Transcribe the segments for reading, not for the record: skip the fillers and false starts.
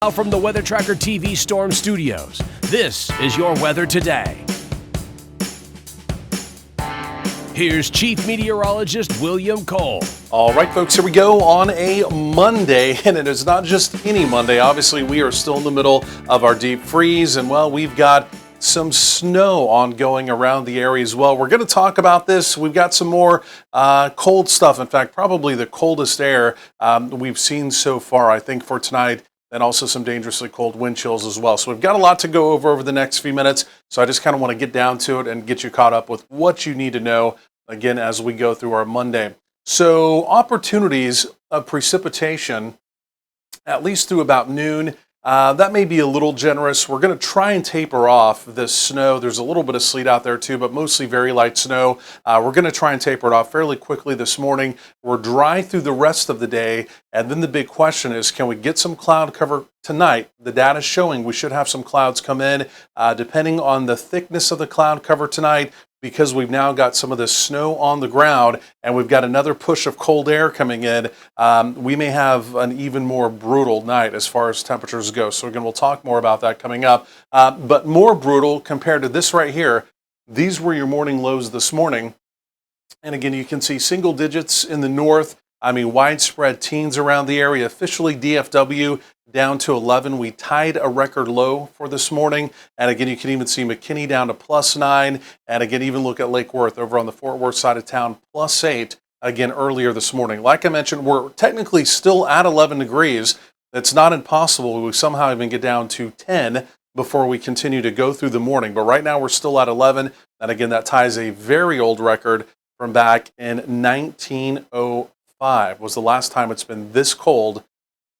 Now from the Weather Tracker TV Storm Studios, this is your weather today. Here's Chief Meteorologist William Cole. All right, folks, here we go on a Monday, and it is not just any Monday. Obviously, we are still in the middle of our deep freeze, and well, we've got some snow ongoing around the area as well. We're going to talk about this. We've got some more cold stuff. In fact, probably the coldest air we've seen so far, I think, for tonight. And also some dangerously cold wind chills as well. So we've got a lot to go over the next few minutes. So I just kind of want to get down to it and get you caught up with what you need to know, again, as we go through our Monday. So opportunities of precipitation, at least through about noon. That may be a little generous. We're going to try and taper off this snow. There's a little bit of sleet out there too, but mostly very light snow. We're going to try and taper it off fairly quickly this morning. We're dry through the rest of the day. And then the big question is, can we get some cloud cover tonight? The data is showing we should have some clouds come in, depending on the thickness of the cloud cover tonight. Because we've now got some of this snow on the ground and we've got another push of cold air coming in, we may have an even more brutal night as far as temperatures go. So again, we'll talk more about that coming up. But more brutal compared to this right here. These were your morning lows this morning. And again, you can see single digits in the north. I mean, widespread teens around the area. Officially DFW down to 11. We tied a record low for this morning. And again, you can even see McKinney down to +9. And again, even look at Lake Worth over on the Fort Worth side of town, +8 again earlier this morning. Like I mentioned, we're technically still at 11 degrees. It's not impossible. We somehow even get down to 10 before we continue to go through the morning. But right now we're still at 11. And again, that ties a very old record from back in 1905. Was the last time it's been this cold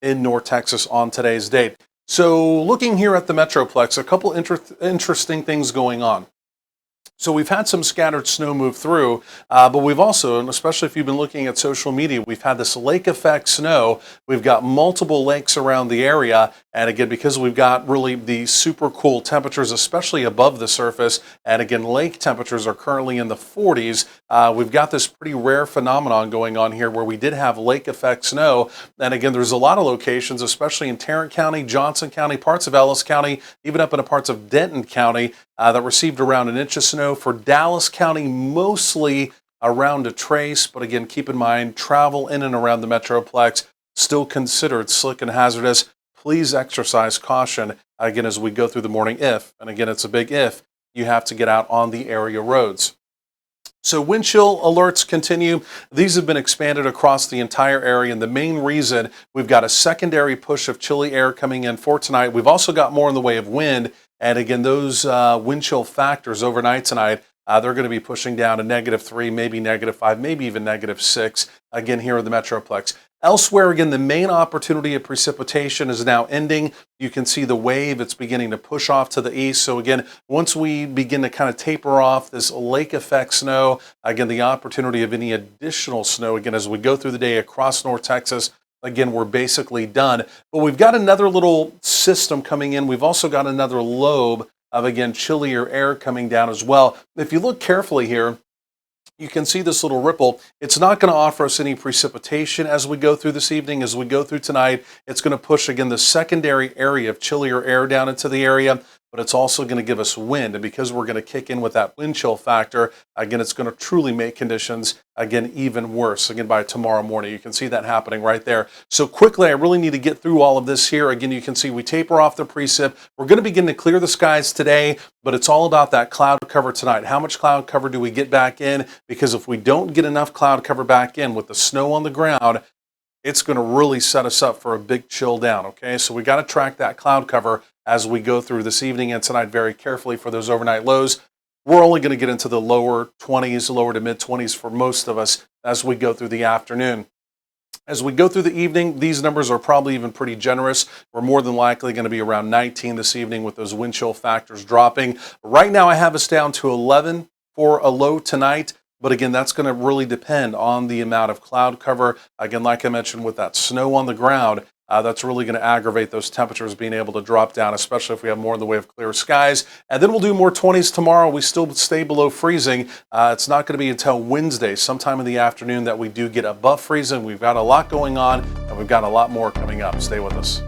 in North Texas on today's date. So looking here at the Metroplex, a couple interesting things going on. So we've had some scattered snow move through, but we've also, and especially if you've been looking at social media, we've had this lake effect snow. We've got multiple lakes around the area. And again, because we've got really the super cool temperatures, especially above the surface, and again, lake temperatures are currently in the 40s. We've got this pretty rare phenomenon going on here where we did have lake effect snow. And again, there's a lot of locations, especially in Tarrant County, Johnson County, parts of Ellis County, even up into parts of Denton County, that received around an inch of snow. For Dallas County, mostly around a trace. But again, keep in mind, travel in and around the Metroplex still considered slick and hazardous. Please exercise caution, again, as we go through the morning if, and again, it's a big if, you have to get out on the area roads. So wind chill alerts continue. These have been expanded across the entire area, and the main reason we've got a secondary push of chilly air coming in for tonight. We've also got more in the way of wind, and again, those wind chill factors overnight tonight, they're going to be pushing down to -3, maybe -5, maybe even -6, again, here in the Metroplex. Elsewhere, again, the main opportunity of precipitation is now ending. You can see the wave, it's beginning to push off to the east. So again, once we begin to kind of taper off this lake effect snow, again, the opportunity of any additional snow, again, as we go through the day across North Texas, again, we're basically done. But we've got another little system coming in. We've also got another lobe of, again, chillier air coming down as well. If you look carefully here, you can see this little ripple. It's not going to offer us any precipitation as we go through this evening, as we go through tonight. It's going to push, again, the secondary area of chillier air down into the area, but it's also going to give us wind. And because we're going to kick in with that wind chill factor, again, it's going to truly make conditions, again, even worse, again, by tomorrow morning. You can see that happening right there. So quickly, I really need to get through all of this here. Again, you can see we taper off the precip. We're going to begin to clear the skies today, but it's all about that cloud cover tonight. How much cloud cover do we get back in? Because if we don't get enough cloud cover back in with the snow on the ground, it's going to really set us up for a big chill down, okay? So we got to track that cloud cover as we go through this evening and tonight very carefully for those overnight lows. We're only going to get into the lower 20s, lower to mid 20s for most of us as we go through the afternoon. As we go through the evening, these numbers are probably even pretty generous. We're more than likely going to be around 19 this evening with those wind chill factors dropping. Right now I have us down to 11 for a low tonight. But again, that's going to really depend on the amount of cloud cover. Again, like I mentioned, with that snow on the ground, that's really going to aggravate those temperatures being able to drop down, especially if we have more in the way of clear skies. And then we'll do more 20s tomorrow. We still stay below freezing. It's not going to be until Wednesday, sometime in the afternoon, that we do get above freezing. We've got a lot going on, and we've got a lot more coming up. Stay with us.